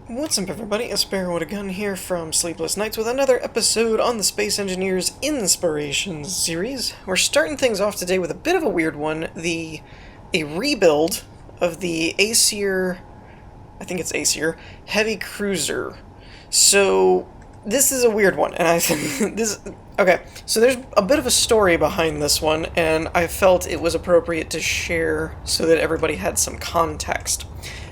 What's up, everybody? A Sparrow with a Gun here from Sleepless Nights with another episode on the Space Engineers Inspirations series. We're starting things off today with a bit of a weird one, a rebuild of the Acier, I think it's Acier, heavy cruiser. So, this is a weird one, and I think okay, so there's a bit of a story behind this one, and I felt it was appropriate to share so that everybody had some context.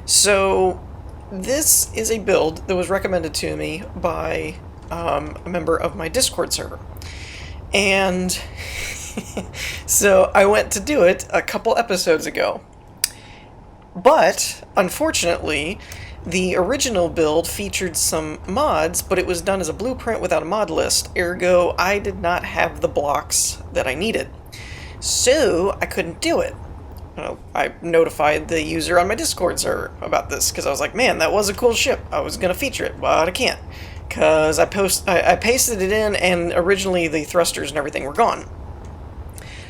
So, this is a build that was recommended to me by a member of my Discord server. And so I went to do it a couple episodes ago. But, unfortunately, the original build featured some mods, but it was done as a blueprint without a mod list, ergo I did not have the blocks that I needed. So, I couldn't do it. I notified the user on my Discord server about this, because I was like, man, that was a cool ship. I was going to feature it, but I can't. Because I pasted it in, and originally the thrusters and everything were gone.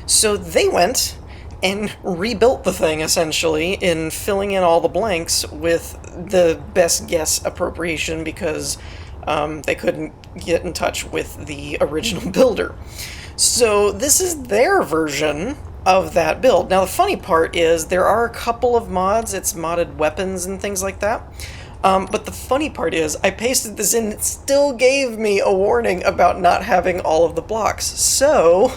So they went and rebuilt the thing, essentially, in filling in all the blanks with the best guess appropriation, because they couldn't get in touch with the original builder. So this is their version of that build. Now the funny part is there are a couple of mods, it's modded weapons and things like that, but the funny part is I pasted this in, it still gave me a warning about not having all of the blocks. So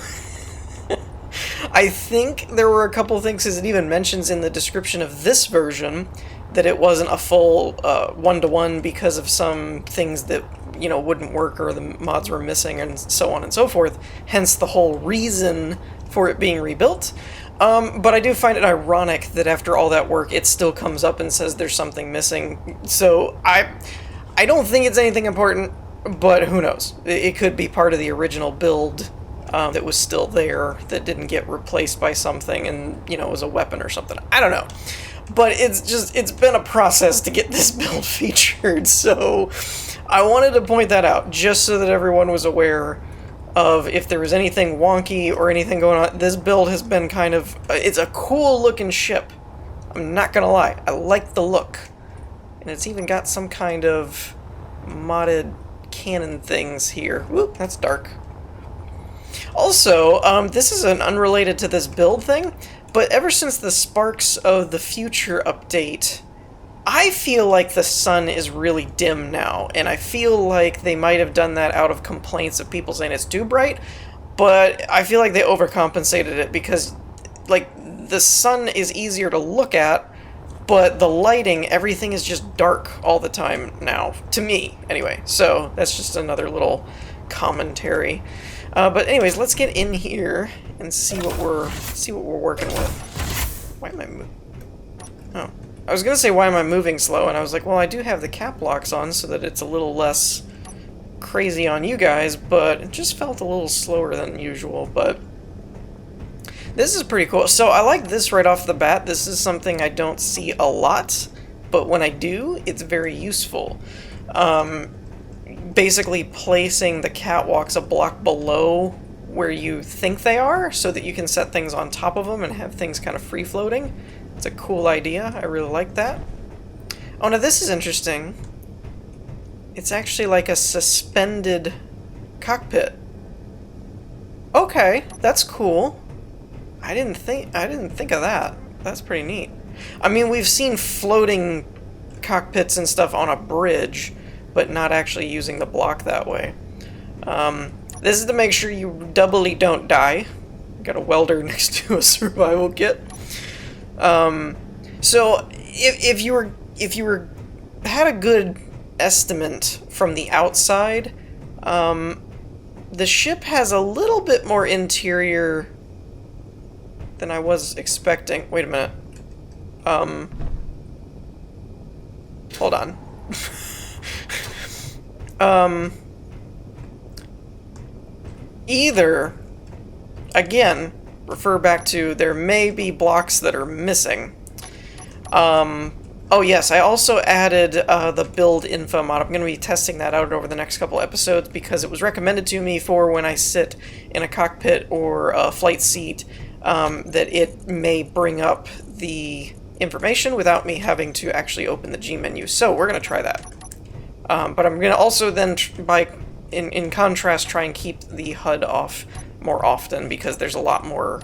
I think there were a couple of things, because it even mentions in the description of this version that it wasn't a full one-to-one because of some things that, you know, wouldn't work or the mods were missing and so on and so forth, hence the whole reason for it being rebuilt. But I do find it ironic that after all that work, it still comes up and says there's something missing. So I don't think it's anything important, but who knows? It could be part of the original build that was still there that didn't get replaced by something and, you know, was a weapon or something. I don't know. But it's been a process to get this build featured, so I wanted to point that out just so that everyone was aware of if there was anything wonky or anything going on. This build has been kind of, it's a cool looking ship. I'm not gonna lie, I like the look. And it's even got some kind of modded cannon things here. Whoop, that's dark. Also, this is an unrelated to this build thing, but ever since the Sparks of the Future update, I feel like the sun is really dim now, and I feel like they might have done that out of complaints of people saying it's too bright, but I feel like they overcompensated it because, like, the sun is easier to look at, but the lighting, everything is just dark all the time now, to me, anyway. So that's just another little commentary. But anyways, let's get in here and see what we're working with. Why am I moving? Oh. I was gonna say, why am I moving slow? And I was like, well, I do have the cap locks on so that it's a little less crazy on you guys, but it just felt a little slower than usual. But this is pretty cool. So I like this right off the bat. This is something I don't see a lot, but when I do, it's very useful. Basically placing the catwalks a block below where you think they are so that you can set things on top of them and have things kind of free-floating. It's a cool idea. I really like that. Oh, now this is interesting. It's actually like a suspended cockpit. Okay, that's cool. I didn't think of that. That's pretty neat. I mean, we've seen floating cockpits and stuff on a bridge, but not actually using the block that way. This is to make sure you doubly don't die. Got a welder next to a survival kit. So if you had a good estimate from the outside, the ship has a little bit more interior than I was expecting. Wait a minute. Hold on. Either, again, refer back to there may be blocks that are missing. Oh yes, I also added the build info mod. I'm going to be testing that out over the next couple episodes because it was recommended to me for when I sit in a cockpit or a flight seat, that it may bring up the information without me having to actually open the G menu. So we're going to try that. But I'm going to also then, in contrast, try and keep the HUD off more often, because there's a lot more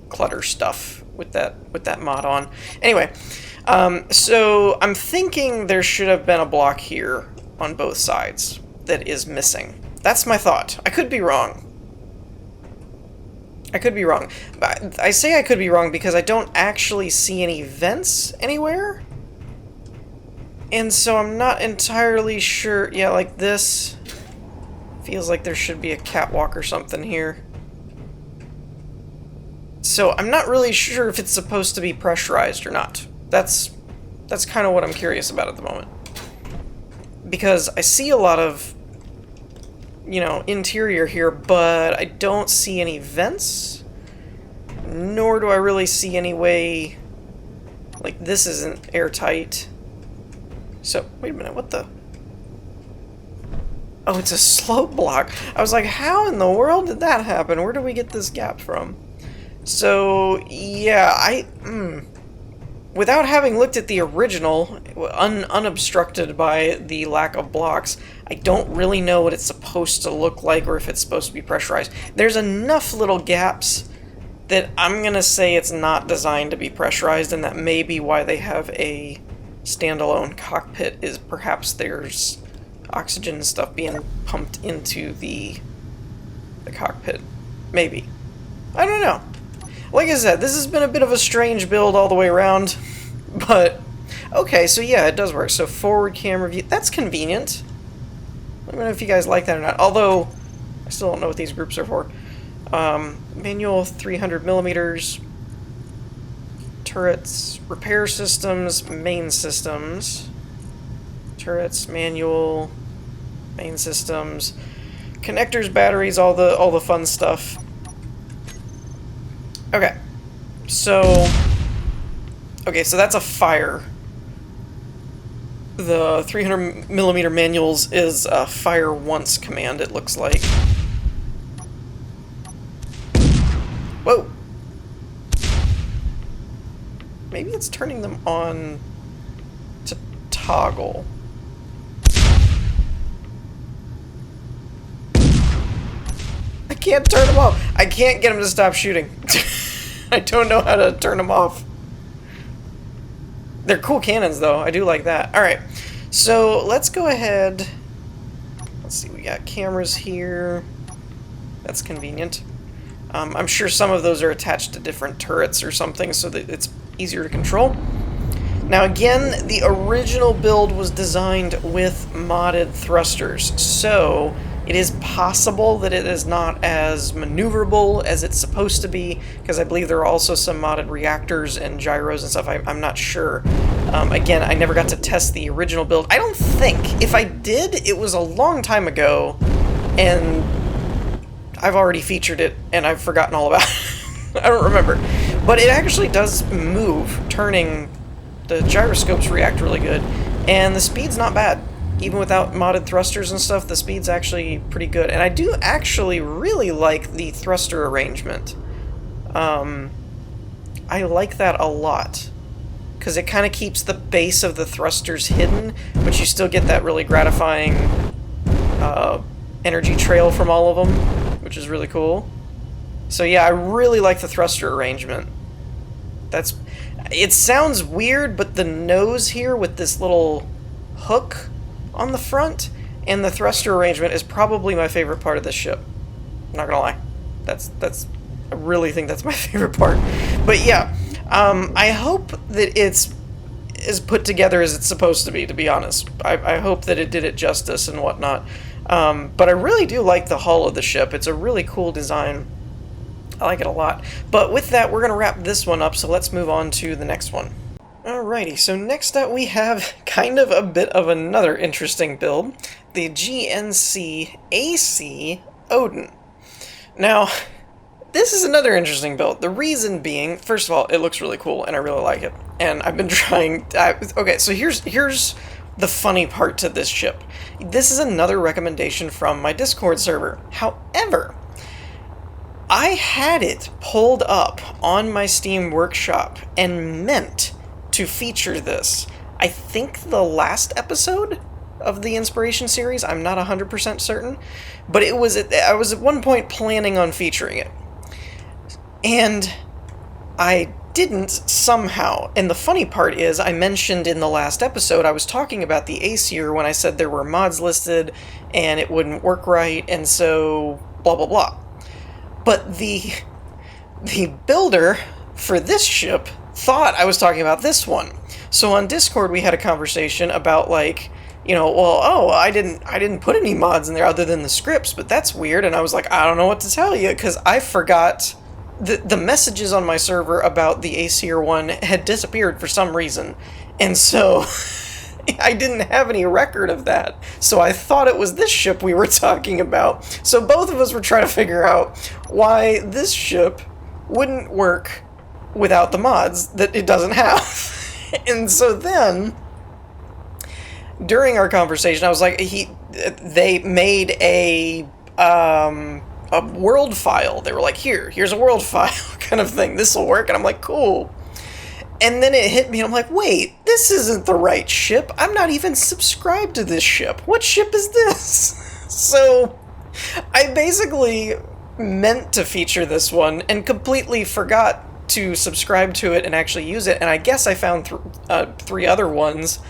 clutter stuff with that mod on. Anyway, so I'm thinking there should have been a block here on both sides that is missing. That's my thought. I could be wrong. I could be wrong. But I say I could be wrong because I don't actually see any vents anywhere. And so I'm not entirely sure. Yeah, like this feels like there should be a catwalk or something here. So I'm not really sure if it's supposed to be pressurized or not. That's kind of what I'm curious about at the moment. Because I see a lot of, you know, interior here, but I don't see any vents, nor do I really see any way, like this isn't airtight. So, wait a minute, what the? Oh, it's a slope block. I was like, how in the world did that happen? Where did we get this gap from? So, yeah, without having looked at the original, unobstructed by the lack of blocks, I don't really know what it's supposed to look like or if it's supposed to be pressurized. There's enough little gaps that I'm gonna say it's not designed to be pressurized, and that may be why they have a standalone cockpit, is perhaps there's oxygen stuff being pumped into the cockpit. Maybe. I don't know. Like I said, this has been a bit of a strange build all the way around, but okay, so yeah, it does work. So forward camera view, that's convenient. Let me know if you guys like that or not, although I still don't know what these groups are for. Manual 300 millimeters, turrets, repair systems, main systems, turrets, manual, main systems, connectors, batteries, all the fun stuff. Okay, so that's a fire. The 300 millimeter manuals is a fire once command, it looks like. Whoa! Maybe it's turning them on to toggle. I can't turn them off. I can't get them to stop shooting. I don't know how to turn them off. They're cool cannons, though. I do like that. Alright, so let's go ahead. Let's see, we got cameras here. That's convenient. I'm sure some of those are attached to different turrets or something so that it's easier to control. Now again, the original build was designed with modded thrusters, so it is possible that it is not as maneuverable as it's supposed to be, because I believe there are also some modded reactors and gyros and stuff. I'm not sure. Again, I never got to test the original build. I don't think. If I did, it was a long time ago, and I've already featured it, and I've forgotten all about it. I don't remember. But it actually does move, turning the gyroscopes react really good, and the speed's not bad. Even without modded thrusters and stuff, the speed's actually pretty good. And I do actually really like the thruster arrangement. I like that a lot, because it kind of keeps the base of the thrusters hidden, but you still get that really gratifying energy trail from all of them, which is really cool. So yeah, I really like the thruster arrangement. It sounds weird, but the nose here with this little hook on the front and the thruster arrangement is probably my favorite part of this ship. I'm not gonna lie. I really think that's my favorite part. But yeah, I hope that it's as put together as it's supposed to be honest. I hope that it did it justice and whatnot. But I really do like the hull of the ship. It's a really cool design. I like it a lot. But with that, we're going to wrap this one up, so let's move on to the next one. Alrighty, so next up we have kind of a bit of another interesting build, the GNC-AC Odin. Now, this is another interesting build. The reason being, first of all, it looks really cool, and I really like it. And I've been trying... okay, so here's the funny part to this ship. This is another recommendation from my Discord server. However, I had it pulled up on my Steam Workshop and meant to feature this. I think the last episode? of the Inspiration series. I'm not 100% certain, but I was at one point planning on featuring it. And I didn't somehow. And the funny part is, I mentioned in the last episode, I was talking about the Acier when I said there were mods listed and it wouldn't work right, and so blah blah blah. But the builder for this ship thought I was talking about this one. So on Discord we had a conversation about, like, you know, well, oh, I didn't put any mods in there other than the scripts, but that's weird. And I was like, I don't know what to tell you, because I forgot the messages on my server about the Acier one had disappeared for some reason, and so I didn't have any record of that. So I thought it was this ship we were talking about. So both of us were trying to figure out why this ship wouldn't work without the mods that it doesn't have. And so then, during our conversation, I was like, they made a world file. They were like, here's a world file kind of thing. This will work. And I'm like, cool. And then it hit me, and I'm like, wait, this isn't the right ship. I'm not even subscribed to this ship. What ship is this? So I basically meant to feature this one and completely forgot to subscribe to it and actually use it. And I guess I found three other ones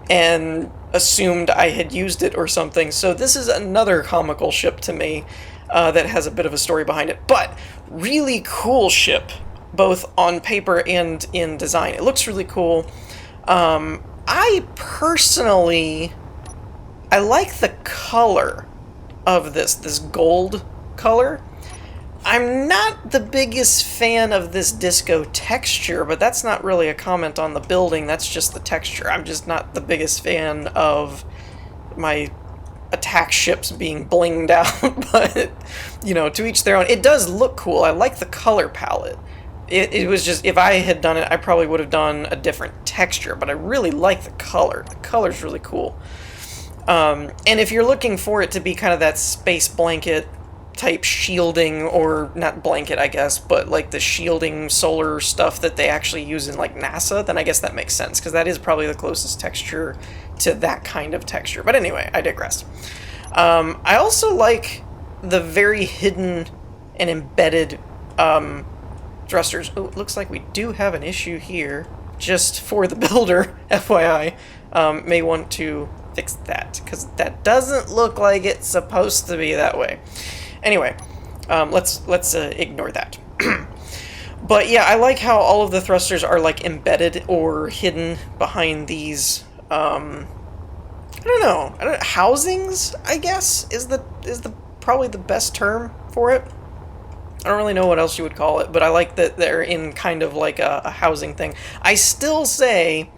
and assumed I had used it or something. So this is another comical ship to me that has a bit of a story behind it. But really cool ship, both on paper and in design. It looks really cool. I personally, I like the color of this gold color. I'm not the biggest fan of this disco texture, but that's not really a comment on the building, that's just the texture. I'm just not the biggest fan of my attack ships being blinged out, but, you know, to each their own. It does look cool. I like the color palette. It was just, if I had done it, I probably would have done a different texture, but I really like the color. The color's really cool. And if you're looking for it to be kind of that space blanket type shielding, or not blanket, I guess, but like the shielding solar stuff that they actually use in like NASA, then I guess that makes sense, because that is probably the closest texture to that kind of texture. But anyway, I digress. I also like the very hidden and embedded thrusters. Oh, it looks like we do have an issue here, just for the builder, FYI. May want to fix that, because that doesn't look like it's supposed to be that way. Anyway, let's ignore that. But yeah, I like how all of the thrusters are like embedded or hidden behind these, I don't know, housings, I guess, is probably the best term for it. I don't really know what else you would call it, but I like that they're in kind of like a housing thing. I still say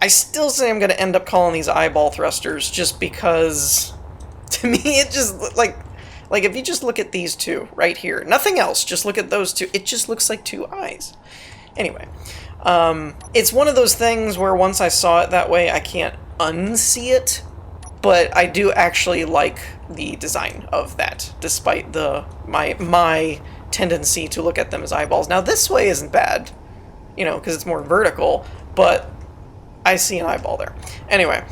I'm going to end up calling these eyeball thrusters, just because, to me, it just, like if you just look at these two right here, nothing else, just look at those two, it just looks like two eyes. Anyway, it's one of those things where once I saw it that way, I can't unsee it, but I do actually like the design of that, despite my tendency to look at them as eyeballs. Now, this way isn't bad, you know, because it's more vertical, but I see an eyeball there. Anyway,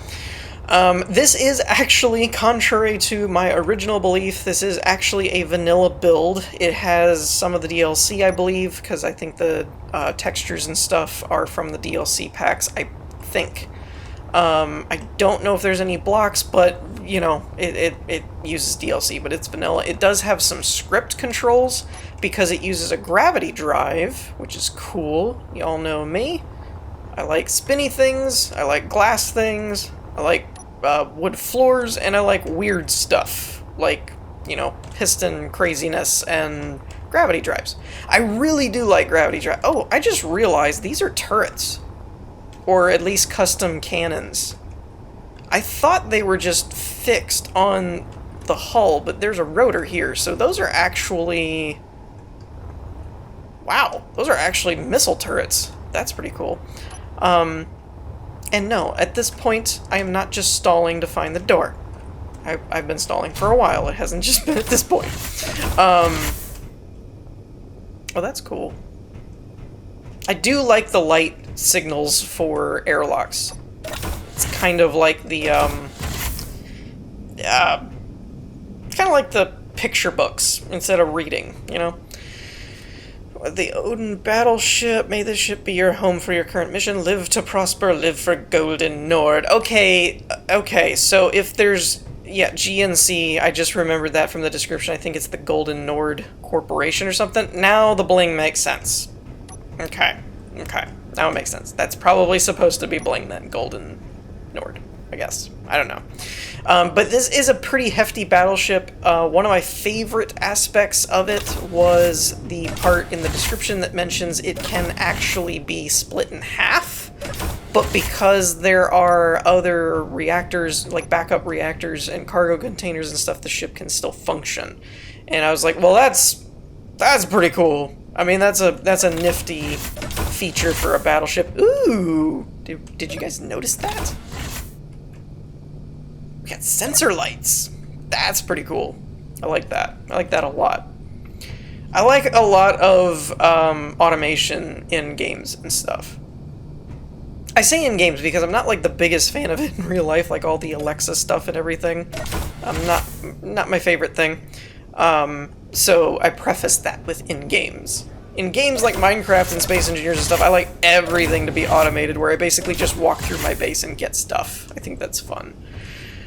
this is actually, contrary to my original belief, this is actually a vanilla build. It has some of the DLC, I believe, because I think the textures and stuff are from the DLC packs, I think. I don't know if there's any blocks, but, you know, it uses DLC, but it's vanilla. It does have some script controls, because it uses a gravity drive, which is cool. Y'all know me. I like spinny things, I like glass things, I like wood floors, and I like weird stuff, like, you know, piston craziness and gravity drives. I really do like gravity drive. Oh, I just realized these are turrets. Or at least custom cannons. I thought they were just fixed on the hull, but there's a rotor here, so those are actually... Wow, those are actually missile turrets. That's pretty cool. And no, at this point, I am not just stalling to find the door. I've been stalling for a while, it hasn't just been at this point. Oh, that's cool. I do like the light signals for airlocks. It's kind of like the, kind of like the picture books instead of reading, you know? The Odin battleship. May this ship be your home for your current mission. Live to prosper, live for Golden Nord. Okay, so if there's... Yeah, GNC, I just remembered that from the description. I think it's the Golden Nord Corporation or something. Now the bling makes sense. Okay. Now it makes sense. That's probably supposed to be bling then. Golden Nord, I guess. I don't know. But this is a pretty hefty battleship. One of my favorite aspects of it was the part in the description that mentions it can actually be split in half. But because there are other reactors, like backup reactors and cargo containers and stuff, the ship can still function. And I was like, well, that's pretty cool. I mean, that's a nifty feature for a battleship. Ooh! Did you guys notice that? We got sensor lights. That's pretty cool. I like that. I like that a lot. I like a lot of automation in games and stuff. I say in games because I'm not like the biggest fan of it in real life, like all the Alexa stuff and everything. Not my favorite thing. So I preface that with in games. In games like Minecraft and Space Engineers and stuff, I like everything to be automated, where I basically just walk through my base and get stuff. I think that's fun.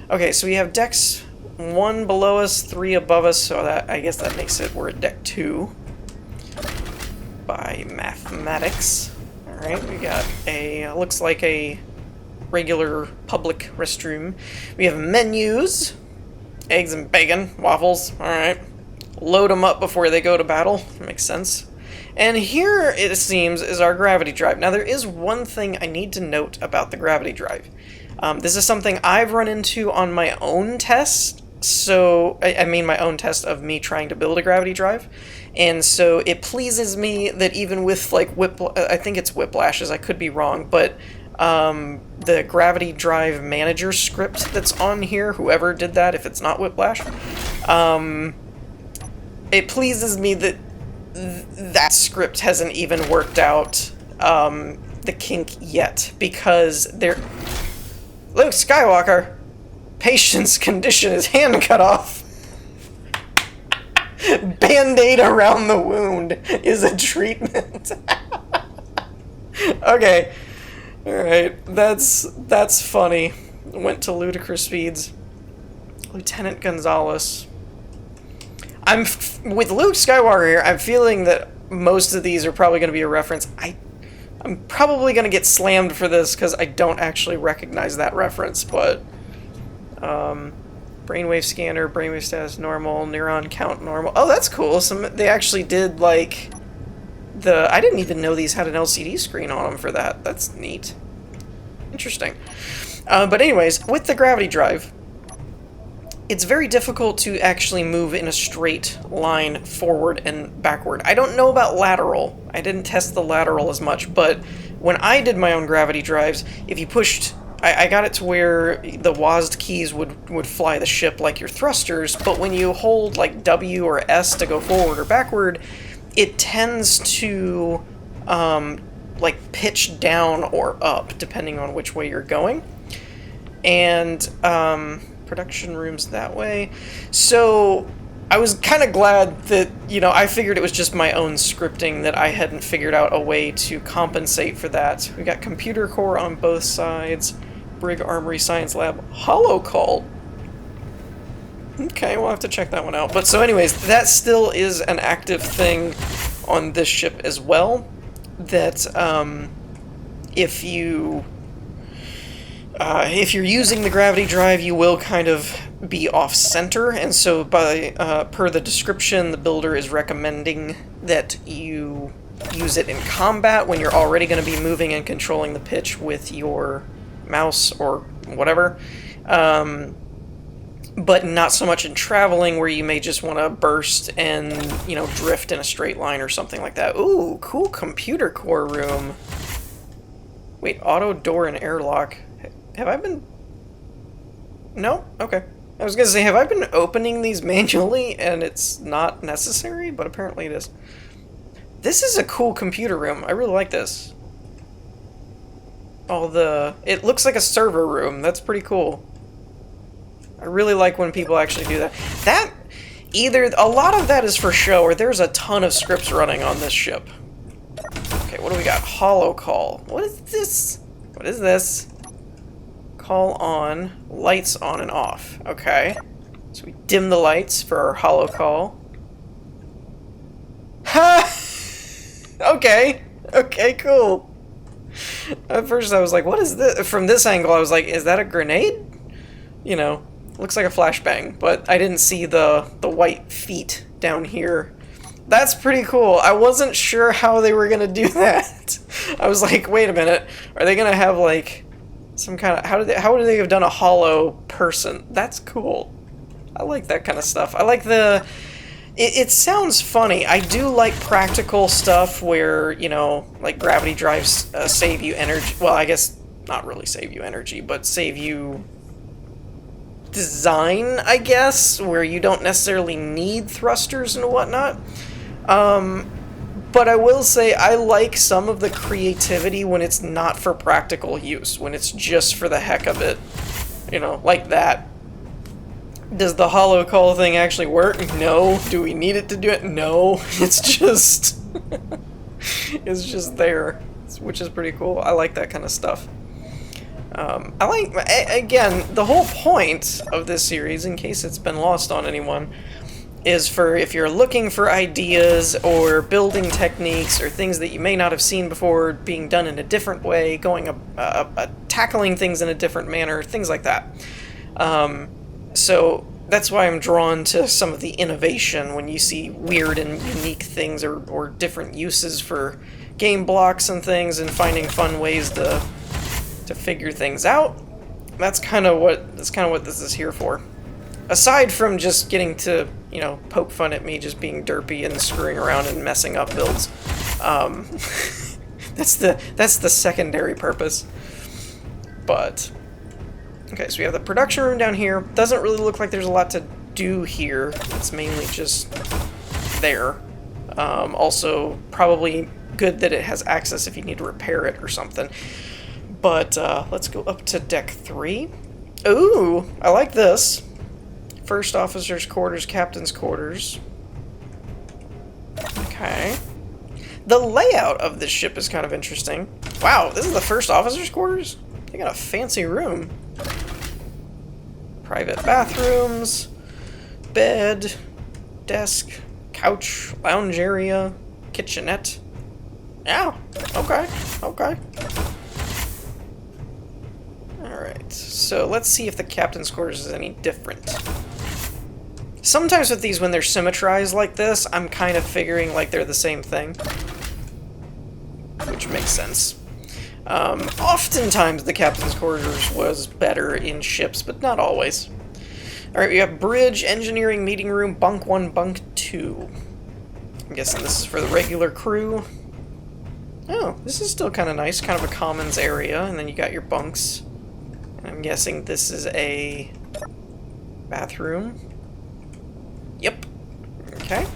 Okay, so we have decks 1 below us, 3 above us, so that, I guess that makes it, we're at deck 2 by mathematics. Alright, we got a, looks like a regular public restroom. We have menus, eggs and bacon, waffles, alright. Load them up before they go to battle, makes sense. And here, it seems, is our gravity drive. Now, there is one thing I need to note about the gravity drive. This is something I've run into on my own test, so, I mean my own test of me trying to build a gravity drive. And so it pleases me that even with, like, I think it's whiplashes, I could be wrong, but the gravity drive manager script that's on here, whoever did that, if it's not whiplash, it pleases me that that script hasn't even worked out the kink yet, because Luke Skywalker, patient's condition is hand cut off. Band-aid around the wound is a treatment. Okay. Alright, that's funny. Went to ludicrous speeds. Lieutenant Gonzalez. With Luke Skywalker here, I'm feeling that most of these are probably going to be a reference. I'm probably going to get slammed for this because I don't actually recognize that reference, but brainwave scanner, brainwave status normal, neuron count normal. Oh, that's cool. They actually did, like, I didn't even know these had an LCD screen on them for that. That's neat. Interesting. But anyways, with the gravity drive, it's very difficult to actually move in a straight line forward and backward. I don't know about lateral. I didn't test the lateral as much, but when I did my own gravity drives, if you pushed... I got it to where the WASD keys would fly the ship like your thrusters, but when you hold like W or S to go forward or backward, it tends to like pitch down or up depending on which way you're going. And production rooms that way. So I was kind of glad that, you know, I figured it was just my own scripting that I hadn't figured out a way to compensate for that. We got computer core on both sides. Brig Armory Science Lab holocall. Okay, we'll have to check that one out. But so anyways, that still is an active thing on this ship as well. That if you're using the gravity drive, you will kind of be off-center, and so by per the description, the builder is recommending that you use it in combat when you're already going to be moving and controlling the pitch with your mouse or whatever, but not so much in traveling where you may just want to burst and, you know, drift in a straight line or something like that. Ooh, cool computer core room. Wait, auto door and airlock. Have I been... No? Okay. I was gonna say, have I been opening these manually and it's not necessary? But apparently it is. This is a cool computer room. I really like this. all the... It looks like a server room. That's pretty cool. I really like when people actually do that. That... Either a lot of that is for show, or there's a ton of scripts running on this ship. Okay, what do we got? Holo call. What is this? What is this? Call on. Lights on and off. Okay. So we dim the lights for our holo call. Ha! Okay. Okay, cool. At first I was like, what is this? From this angle, I was like, is that a grenade? You know, looks like a flashbang, but I didn't see the white feet down here. That's pretty cool. I wasn't sure how they were gonna do that. I was like, wait a minute, are they gonna have like some kind of how would they have done a hollow person? That's cool. I like that kind of stuff. I like the it sounds funny. I do like practical stuff where, you know, like gravity drives save you energy. Well, I guess not really save you energy, but save you design, I guess, where you don't necessarily need thrusters and whatnot. But I will say I like some of the creativity when it's not for practical use, when it's just for the heck of it. You know, like that. Does the holo call thing actually work? No. Do we need it to do it? No. It's just... it's just there, which is pretty cool. I like that kind of stuff. I like, again, the whole point of this series, in case it's been lost on anyone, is for if you're looking for ideas or building techniques or things that you may not have seen before being done in a different way, tackling things in a different manner, things like that. So that's why I'm drawn to some of the innovation when you see weird and unique things or different uses for game blocks and things, and finding fun ways to figure things out. That's kind of what this is here for. Aside from just getting to, you know, poke fun at me just being derpy and screwing around and messing up builds. That's the secondary purpose. But okay, so we have the production room down here. Doesn't really look like there's a lot to do here. It's mainly just there. Also, probably good that it has access if you need to repair it or something. But let's go up to deck 3. Ooh, I like this. First officer's quarters, captain's quarters. Okay. The layout of this ship is kind of interesting. Wow, this is the first officer's quarters? They got a fancy room. Private bathrooms, bed, desk, couch, lounge area, kitchenette. Yeah, okay, okay. Alright, so let's see if the captain's quarters is any different. Sometimes with these, when they're symmetrized like this, I'm kind of figuring like they're the same thing. Which makes sense. Oftentimes the captain's quarters was better in ships, but not always. Alright, we have bridge, engineering, meeting room, bunk 1, bunk 2. I'm guessing this is for the regular crew. Oh, this is still kind of nice, kind of a commons area, and then you got your bunks. And I'm guessing this is a bathroom. Yep. Okay.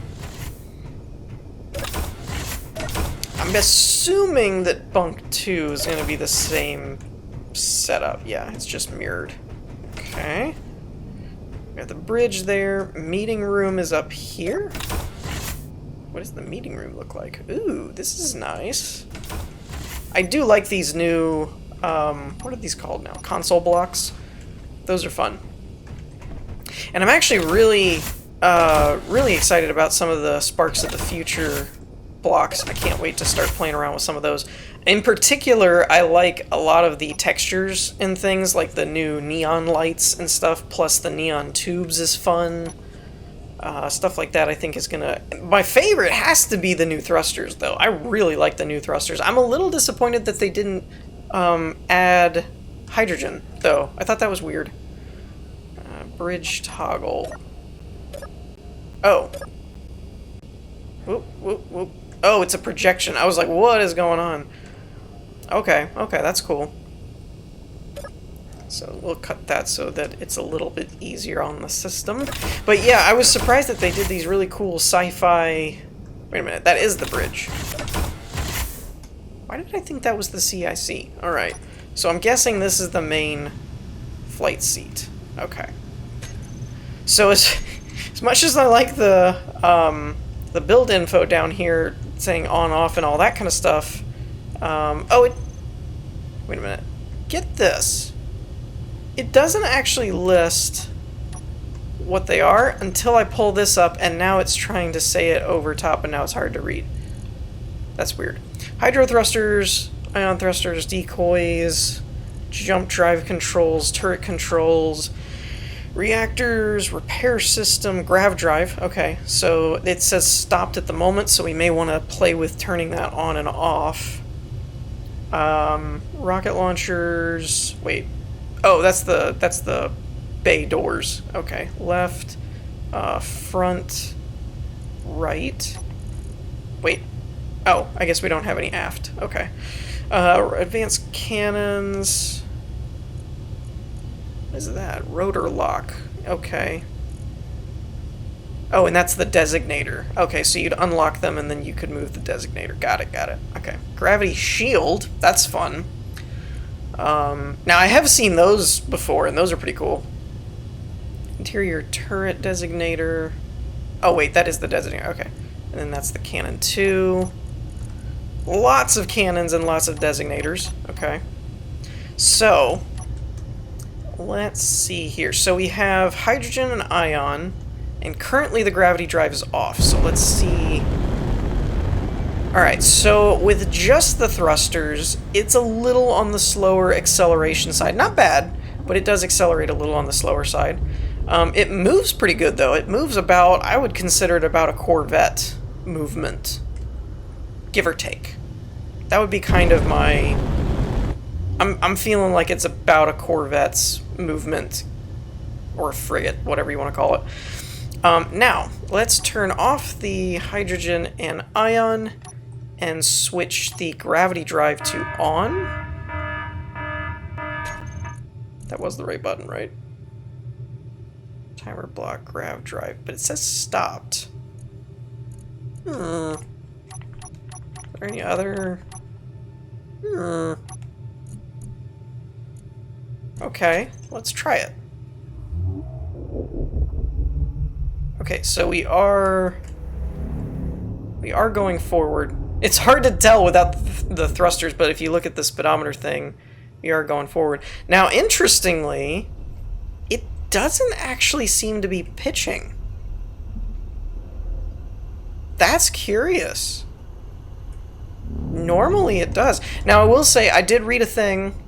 I'm assuming that bunk 2 is going to be the same setup. Yeah, it's just mirrored. Okay. We got the bridge there. Meeting room is up here. What does the meeting room look like? Ooh, this is nice. I do like these new, what are these called now? Console blocks. Those are fun. And I'm actually really excited about some of the Sparks of the Future blocks. I can't wait to start playing around with some of those. In particular, I like a lot of the textures and things, like the new neon lights and stuff, plus the neon tubes is fun. Stuff like that I think is gonna... My favorite has to be the new thrusters, though. I really like the new thrusters. I'm a little disappointed that they didn't add hydrogen, though. I thought that was weird. Bridge toggle. Oh. Whoop, whoop, whoop. Oh, it's a projection. I was like, what is going on? Okay, okay, that's cool. So we'll cut that so that it's a little bit easier on the system. But yeah, I was surprised that they did these really cool sci-fi... Wait a minute, that is the bridge. Why did I think that was the CIC? Alright. So I'm guessing this is the main flight seat. Okay. So as much as I like the build info down here saying on, off, and all that kind of stuff, wait a minute. Get this. It doesn't actually list what they are until I pull this up, and now it's trying to say it over top, and now it's hard to read. That's weird. Hydro thrusters, ion thrusters, decoys, jump drive controls, turret controls, reactors, repair system, grav drive. Okay, so it says stopped at the moment, so we may want to play with turning that on and off. Rocket launchers. Wait. Oh, that's the bay doors. Okay, left, front, right. Wait. Oh, I guess we don't have any aft. Okay. Advanced cannons. What is that? Rotor lock. Okay. Oh, and that's the designator. Okay, so you'd unlock them and then you could move the designator. Got it, got it. Okay. Gravity shield. That's fun. Now, I have seen those before, and those are pretty cool. Interior turret designator. Oh, wait, that is the designator. Okay. And then that's the cannon 2. Lots of cannons and lots of designators. Okay. So, let's see here. So we have hydrogen and ion, and currently the gravity drive is off. So let's see. Alright, so with just the thrusters, it's a little on the slower acceleration side. Not bad, but it does accelerate a little on the slower side. It moves pretty good, though. It moves about, I would consider it about a Corvette movement, give or take. That would be kind of my... I'm feeling like it's about a Corvette's movement, or a frigate, whatever you want to call it. Now, let's turn off the hydrogen and ion, and switch the gravity drive to on. That was the right button, right? Timer block, grav drive, but it says stopped. Are there any other... Okay, let's try it. Okay, so we are going forward. It's hard to tell without the thrusters, but if you look at the speedometer thing, we are going forward. Now, interestingly, it doesn't actually seem to be pitching. That's curious. Normally it does. Now, I will say, I did read a thing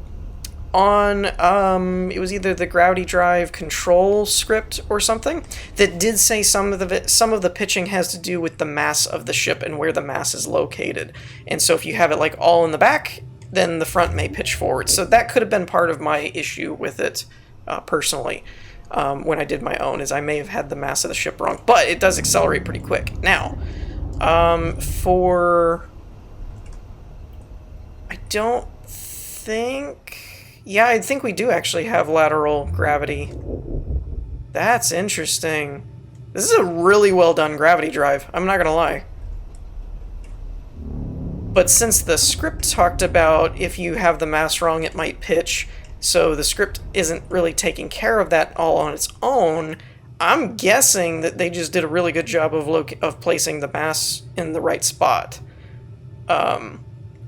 on, it was either the gravity drive control script or something, that did say some of the pitching has to do with the mass of the ship and where the mass is located. And so if you have it like all in the back, then the front may pitch forward. So that could have been part of my issue with it, personally, when I did my own, is I may have had the mass of the ship wrong. But it does accelerate pretty quick. Now, I don't think... Yeah, I think we do actually have lateral gravity. That's interesting. This is a really well done gravity drive, I'm not gonna lie. But since the script talked about if you have the mass wrong, it might pitch, so the script isn't really taking care of that all on its own, I'm guessing that they just did a really good job of placing the mass in the right spot.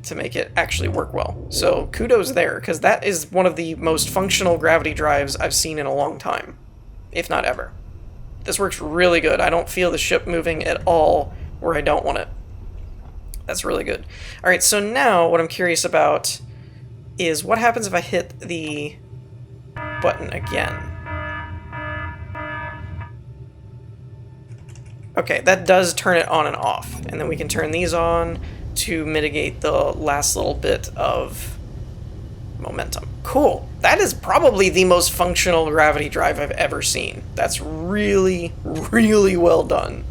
To make it actually work well. So kudos there, because that is one of the most functional gravity drives I've seen in a long time, if not ever. This works really good. I don't feel the ship moving at all where I don't want it. That's really good. Alright, so now what I'm curious about is what happens if I hit the button again. Okay, that does turn it on and off, and then we can turn these on to mitigate the last little bit of momentum. Cool. That is probably the most functional gravity drive I've ever seen. That's really, really well done.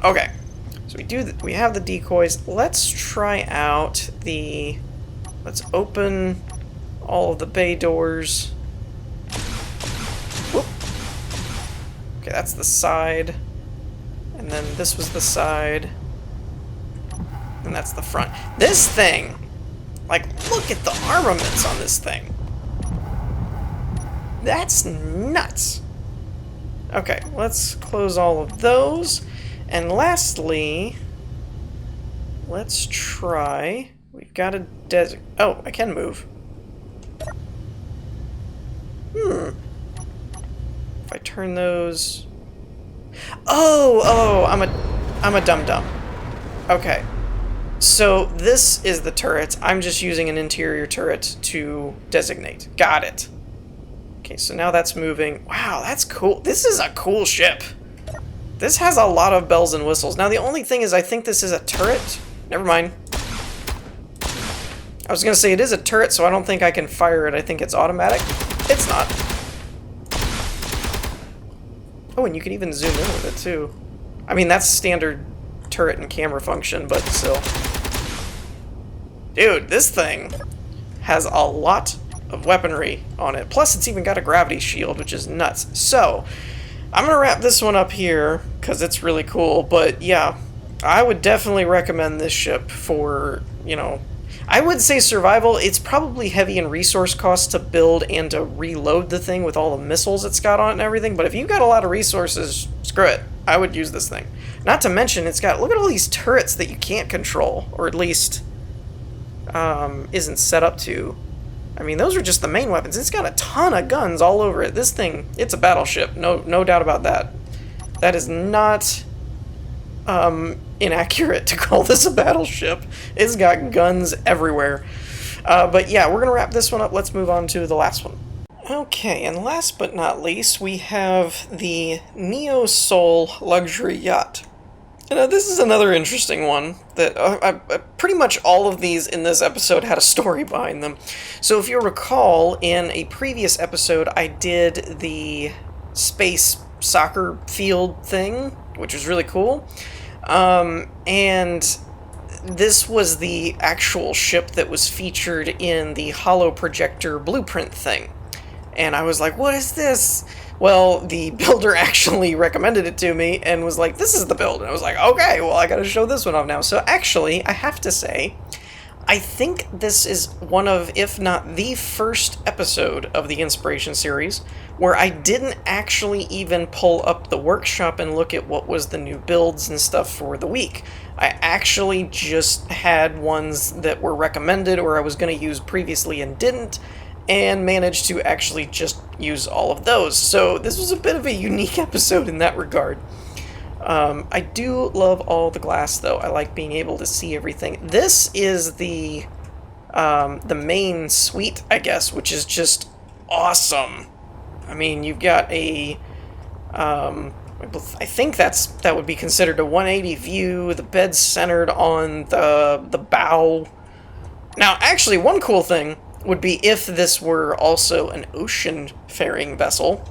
Okay, so we have the decoys. Let's try out the... Let's open all of the bay doors. Whoop. Okay, that's the side. And then this was the side. And that's the front. This thing Like, look at the armaments on this thing. That's nuts. Okay, let's close all of those. And lastly, let's try... We've got a oh, I can move. If I turn those... Oh, I'm a dum-dum. Okay. So this is the turret. I'm just using an interior turret to designate. Got it. Okay, so now that's moving. Wow, that's cool. This is a cool ship. This has a lot of bells and whistles. Now, the only thing is I think this is a turret. Never mind. I was going to say it is a turret, so I don't think I can fire it. I think it's automatic. It's not. Oh, and you can even zoom in with it, too. I mean, that's standard turret and camera function, but still. Dude, this thing has a lot of weaponry on it. Plus, it's even got a gravity shield, which is nuts. So, I'm going to wrap this one up here, because it's really cool. But, yeah, I would definitely recommend this ship for, you know... I would say survival. It's probably heavy in resource costs to build and to reload the thing with all the missiles it's got on it and everything, but if you've got a lot of resources, screw it. I would use this thing. Not to mention, it's got, look at all these turrets that you can't control, or at least isn't set up to. I mean, those are just the main weapons. It's got a ton of guns all over it. This thing, it's a battleship. No doubt about that. That is not inaccurate to call this a battleship. It's got guns everywhere. But yeah, we're going to wrap this one up. Let's move on to the last one. Okay, and last but not least, we have the Neo Soul Luxury Yacht. Now, this is another interesting one that pretty much all of these in this episode had a story behind them. So if you recall, in a previous episode, I did the space soccer field thing, which was really cool. And this was the actual ship that was featured in the holo projector blueprint thing. And I was like, what is this? Well, the builder actually recommended it to me and was like, this is the build. And I was like, okay, well, I gotta show this one off now. So actually, I have to say, I think this is one of, if not the first episode of the Inspiration series where I didn't actually even pull up the workshop and look at what was the new builds and stuff for the week. I actually just had ones that were recommended or I was going to use previously and didn't, and managed to actually just use all of those. So this was a bit of a unique episode in that regard. I do love all the glass, though. I like being able to see everything. This is the main suite, I guess, which is just awesome. I mean, you've got a, I think that would be considered a 180 view. The bed's centered on the bow. Now, actually, one cool thing would be if this were also an ocean-faring vessel.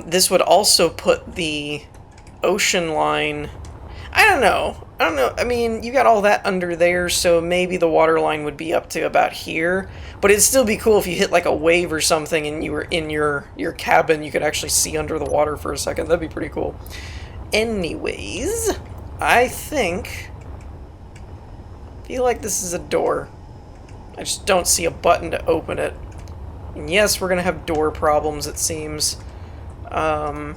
This would also put the ocean line... I don't know. I mean, you got all that under there, so maybe the water line would be up to about here. But it'd still be cool if you hit like a wave or something and you were in your cabin, you could actually see under the water for a second. That'd be pretty cool. Anyways, I feel like this is a door. I just don't see a button to open it. And yes, we're gonna have door problems, it seems. Alright.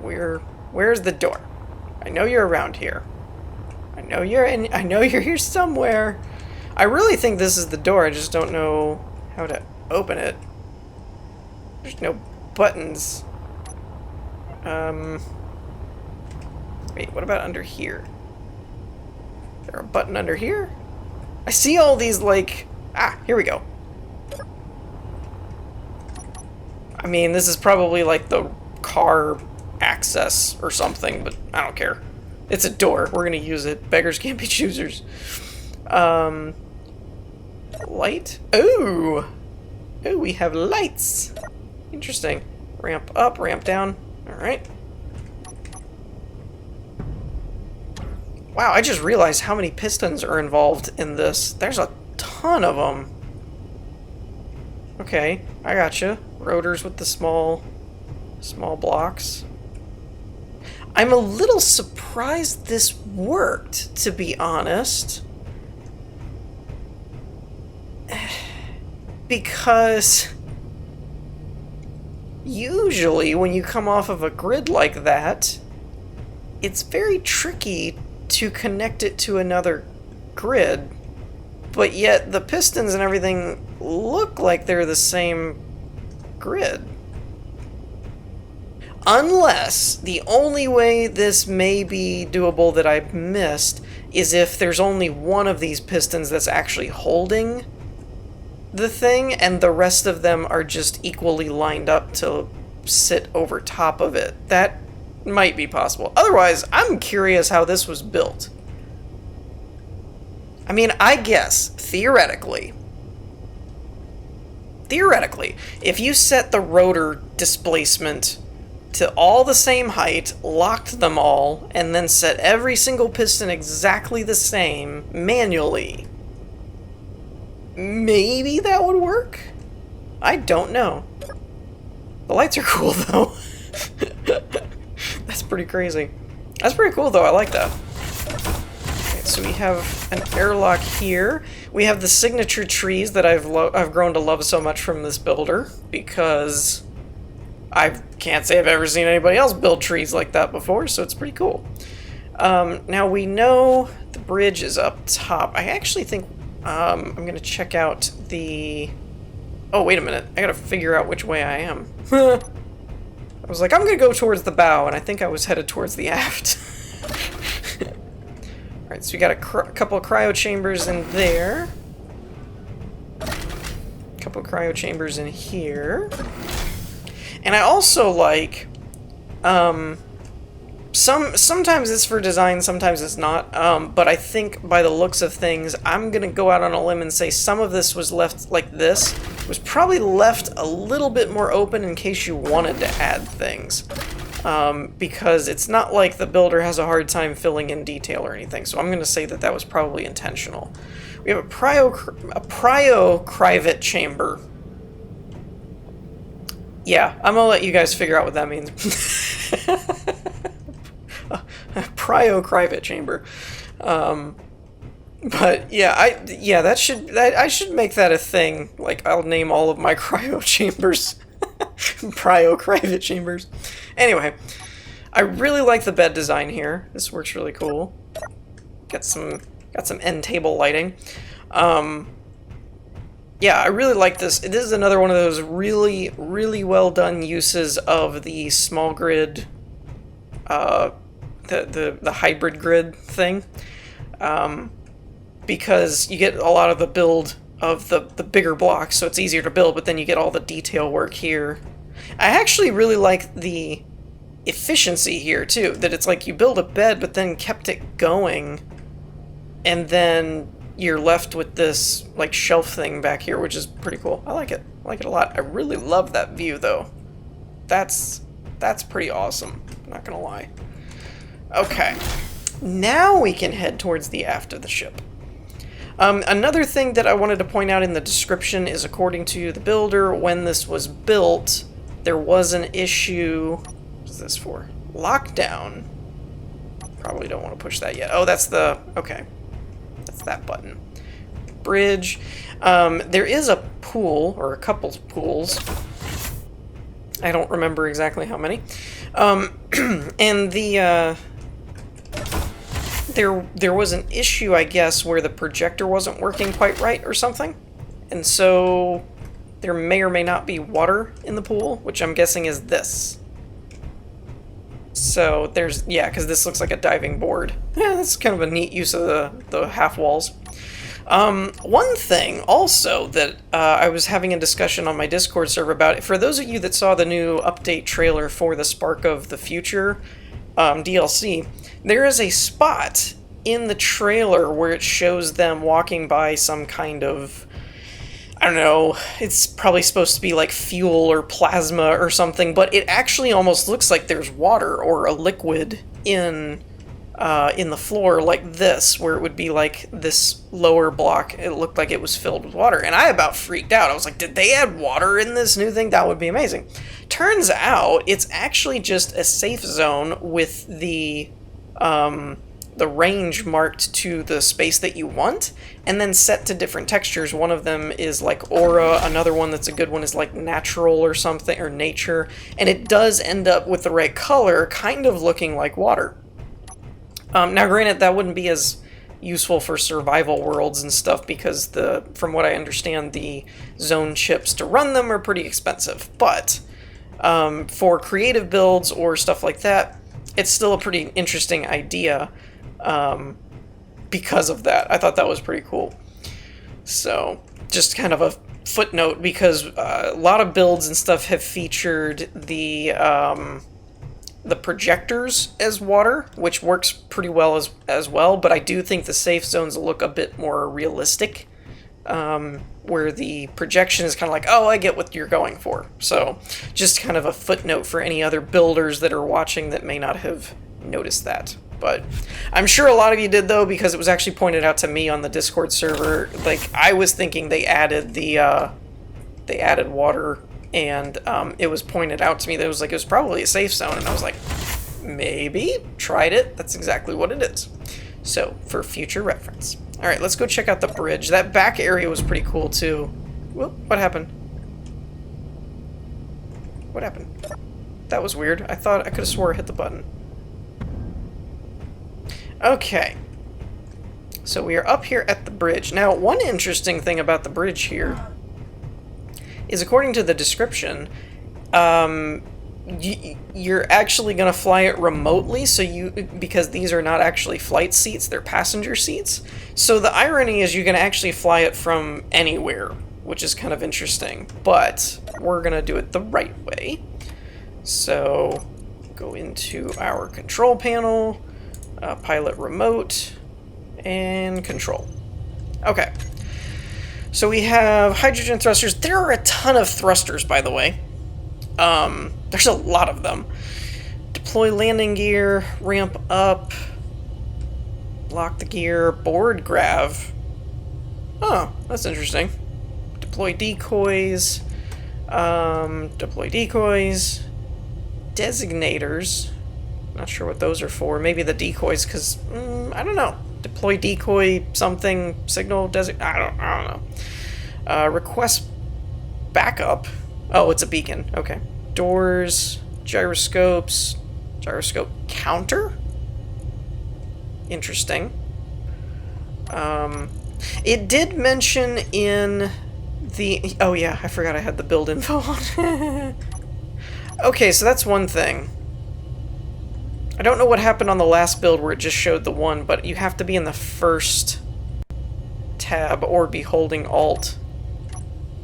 Where's the door? I know you're around here. I know you're here somewhere. I really think this is the door, I just don't know how to open it. There's no buttons. Wait, what about under here? Is there a button under here? I see all these, like... Ah, here we go. I mean, this is probably like the car access or something, but I don't care. It's a door. We're gonna use it. Beggars can't be choosers. Light? Ooh! Ooh, we have lights! Interesting. Ramp up, ramp down. Alright. Wow, I just realized how many pistons are involved in this. There's a ton of them. Okay, I gotcha. Rotors with the small blocks. I'm a little surprised this worked, to be honest. Because usually when you come off of a grid like that, it's very tricky to connect it to another grid, but yet the pistons and everything look like they're the same grid. Unless the only way this may be doable that I've missed is if there's only one of these pistons that's actually holding the thing, and the rest of them are just equally lined up to sit over top of it. That might be possible. Otherwise, I'm curious how this was built. I mean, I guess, theoretically, if you set the rotor displacement to all the same height, locked them all, and then set every single piston exactly the same manually, maybe that would work? I don't know. The lights are cool, though. That's pretty crazy. That's pretty cool, though. I like that. Okay, so we have an airlock here. We have the signature trees that I've grown to love so much from this builder, because I can't say I've ever seen anybody else build trees like that before, so it's pretty cool. Now we know the bridge is up top. I actually think I'm going to check out the... Oh, wait a minute. I got to figure out which way I am. I was like, I'm going to go towards the bow, and I think I was headed towards the aft. Alright, so we got a couple of cryo chambers in there. A couple of cryo chambers in here. And I also like... Sometimes it's for design, sometimes it's not, but I think by the looks of things, I'm gonna go out on a limb and say some of this was left like this. It was probably left a little bit more open in case you wanted to add things. Because it's not like the builder has a hard time filling in detail or anything, so I'm gonna say that that was probably intentional. We have a cryo-crivate chamber. Yeah, I'm gonna let you guys figure out what that means. Cryo-crivate chamber. But yeah, I should make that a thing. Like, I'll name all of my cryo chambers cryo-crivate chambers. Anyway, I really like the bed design here. This works really cool. Got some end table lighting. Yeah, I really like this. This is another one of those really, really well done uses of the small grid, the hybrid grid thing, because you get a lot of the build of the bigger blocks, so it's easier to build, but then you get all the detail work here. I actually really like the efficiency here, too, that it's like you build a bed, but then kept it going, and then you're left with this, like, shelf thing back here, which is pretty cool. I like it. I like it a lot. I really love that view, though. That's pretty awesome. I'm not gonna lie. Okay. Now we can head towards the aft of the ship. Another thing that I wanted to point out in the description is, according to the builder, when this was built, there was an issue... What is this for? Lockdown. Probably don't want to push that yet. Oh, that's the... Okay. That's that button. Bridge. There is a pool, or a couple pools. I don't remember exactly how many. And the... There was an issue, I guess, where the projector wasn't working quite right or something. And so there may or may not be water in the pool, which I'm guessing is this. So there's, yeah, because this looks like a diving board. Yeah, that's kind of a neat use of the half walls. One thing also that I was having a discussion on my Discord server about, for those of you that saw the new update trailer for the Spark of the Future DLC, there is a spot in the trailer where it shows them walking by some kind of, I don't know, it's probably supposed to be like fuel or plasma or something, but it actually almost looks like there's water or a liquid in in the floor like this, where it would be like this lower block. It looked like it was filled with water, and I about freaked out. I was like, did they add water in this new thing? That would be amazing. Turns out it's actually just a safe zone with the range marked to the space that you want, and then set to different textures. One of them is like aura, another one that's a good one is like natural or something, or nature, and it does end up with the right color, kind of looking like water. Now granted, that wouldn't be as useful for survival worlds and stuff, because from what I understand, the zone chips to run them are pretty expensive, but for creative builds or stuff like that, it's still a pretty interesting idea. Because of that, I thought that was pretty cool. So, just kind of a footnote, because a lot of builds and stuff have featured the projectors as water, which works pretty well as well, but I do think the safe zones look a bit more realistic, where the projection is kind of like, oh, I get what you're going for. So, just kind of a footnote for any other builders that are watching that may not have noticed that. But I'm sure a lot of you did, though, because it was actually pointed out to me on the Discord server. Like, I was thinking they added water, and it was pointed out to me that it was probably a safe zone, and I was like, maybe? Tried it. That's exactly what it is. So, for future reference. Alright, let's go check out the bridge. That back area was pretty cool, too. Whoop, what happened? What happened? That was weird. I could have swore I hit the button. Okay, so we are up here at the bridge. Now, one interesting thing about the bridge here is, according to the description, you're actually going to fly it remotely, because these are not actually flight seats, they're passenger seats. So the irony is you can actually fly it from anywhere, which is kind of interesting, but we're going to do it the right way. So, go into our control panel. Pilot remote, and control. Okay. So we have hydrogen thrusters. There are a ton of thrusters, by the way. There's a lot of them. Deploy landing gear, ramp up, lock the gear, board grav. Oh, that's interesting. Deploy decoys, designators. Not sure what those are for. Maybe the decoys, because, I don't know. Deploy decoy something, signal, I don't know. Request backup. Oh, it's a beacon. Okay. Doors, gyroscopes, gyroscope counter? Interesting. It did mention in the... Oh yeah, I forgot I had the build info on. Okay, so that's one thing. I don't know what happened on the last build where it just showed the one, but you have to be in the first tab or be holding Alt.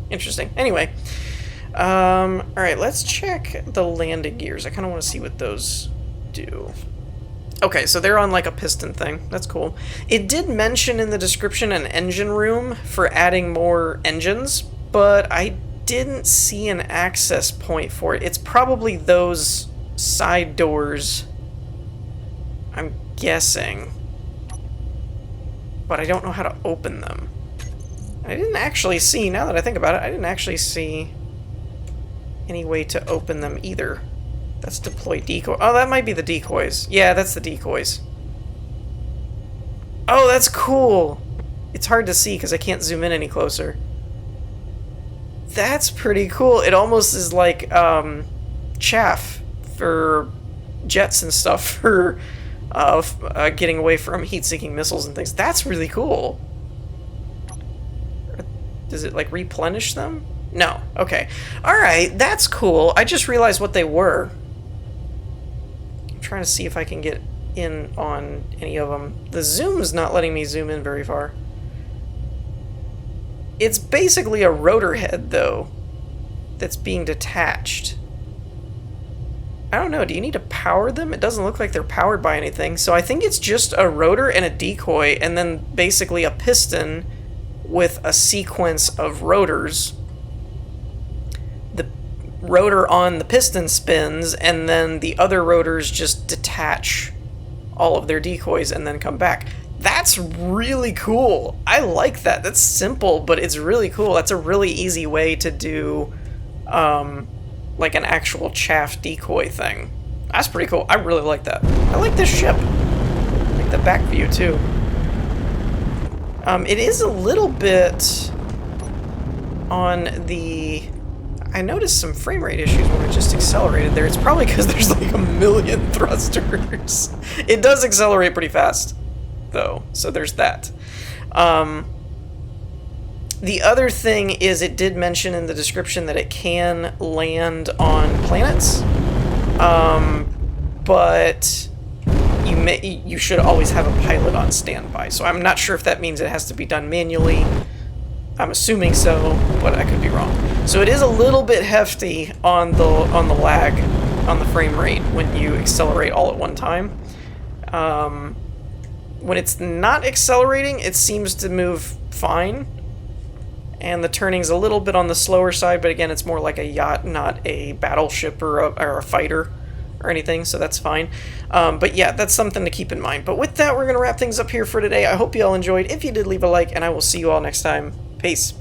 Interesting. Anyway. Alright, let's check the landing gears. I kind of want to see what those do. Okay, so they're on like a piston thing. That's cool. It did mention in the description an engine room for adding more engines, but I didn't see an access point for it. It's probably those side doors, I'm guessing, but I don't know how to open them. I didn't actually see, now that I think about it, I didn't actually see any way to open them either. That's deploy decoy. Oh, that might be the decoys. Yeah, that's the decoys. Oh, that's cool! It's hard to see because I can't zoom in any closer. That's pretty cool. It almost is like chaff for jets and stuff for getting away from heat-seeking missiles and things. That's really cool. Does it, like, replenish them? No. Okay. Alright, that's cool. I just realized what they were. I'm trying to see if I can get in on any of them. The zoom is not letting me zoom in very far. It's basically a rotor head, though, that's being detached. I don't know, do you need to power them? It doesn't look like they're powered by anything, so I think it's just a rotor and a decoy, and then basically a piston with a sequence of rotors. The rotor on the piston spins, and then the other rotors just detach all of their decoys and then come back. That's really cool. I like that. That's simple, but it's really cool. That's a really easy way to do like an actual chaff decoy thing. That's pretty cool. I really like that. I like this ship. I like the back view too. It is a little bit on the... I noticed some frame rate issues when it just accelerated there. It's probably because there's like a million thrusters. It does accelerate pretty fast, though, so there's that. The other thing is it did mention in the description that it can land on planets, but you should always have a pilot on standby. So I'm not sure if that means it has to be done manually. I'm assuming so, but I could be wrong. So it is a little bit hefty on the lag, on the frame rate when you accelerate all at one time. When it's not accelerating, it seems to move fine. And the turning's a little bit on the slower side, but again, it's more like a yacht, not a battleship or a fighter or anything, so that's fine. But yeah, that's something to keep in mind. But with that, we're going to wrap things up here for today. I hope you all enjoyed. If you did, leave a like, and I will see you all next time. Peace.